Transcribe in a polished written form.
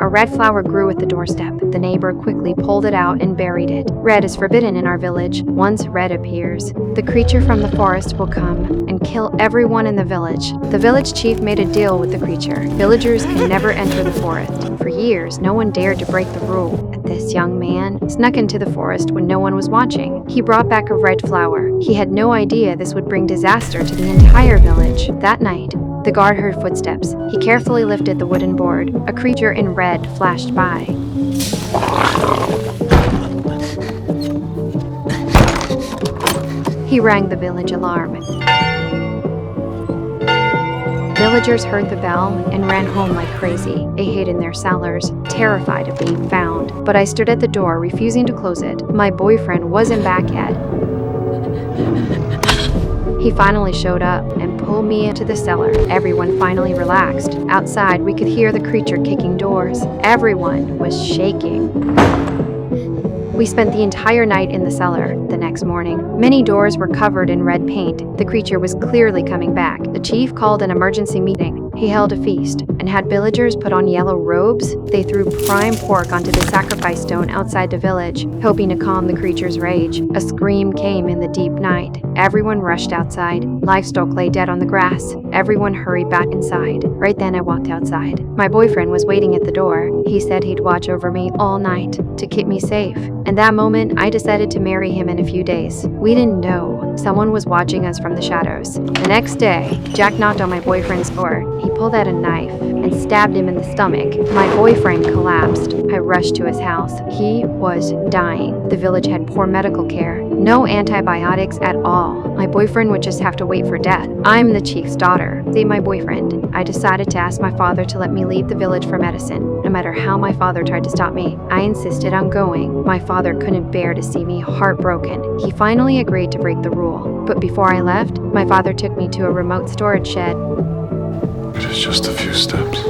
A red flower grew at the doorstep. The neighbor quickly pulled it out and buried it. Red is forbidden in our village. Once red appears, the creature from the forest will come and kill everyone in the village. The village chief made a deal with the creature. Villagers can never enter the forest. For years, no one dared to break the rule. This young man snuck into the forest when no one was watching. He brought back a red flower. He had no idea this would bring disaster to the entire village. That night, the guard heard footsteps. He carefully lifted the wooden board. A creature in red flashed by. He rang the village alarm. Villagers heard the bell and ran home like crazy. They hid in their cellars, terrified of being found. But I stood at the door, refusing to close it. My boyfriend wasn't back yet. He finally showed up and pulled me into the cellar. Everyone finally relaxed. Outside, we could hear the creature kicking doors. Everyone was shaking. We spent the entire night in the cellar. The next morning, many doors were covered in red paint. The creature was clearly coming back. The chief called an emergency meeting. He held a feast and had villagers put on yellow robes. They threw prime pork onto the sacrifice stone outside the village, hoping to calm the creature's rage. A scream came in the deep night. Everyone rushed outside. Livestock lay dead on the grass. Everyone hurried back inside. Right then I walked outside. My boyfriend was waiting at the door. He said he'd watch over me all night to keep me safe. And that moment, I decided to marry him in a few days. We didn't know. Someone was watching us from the shadows. The next day, Jack knocked on my boyfriend's door. He pulled out a knife and stabbed him in the stomach. My boyfriend collapsed. I rushed to his house. He was dying. The village had poor medical care. No antibiotics at all. My boyfriend would just have to wait for death. I'm the chief's daughter. Save my boyfriend. I decided to ask my father to let me leave the village for medicine. No matter how my father tried to stop me, I insisted on going. My father couldn't bear to see me heartbroken. He finally agreed to break the rule. But before I left, my father took me to a remote storage shed. It is just a few steps.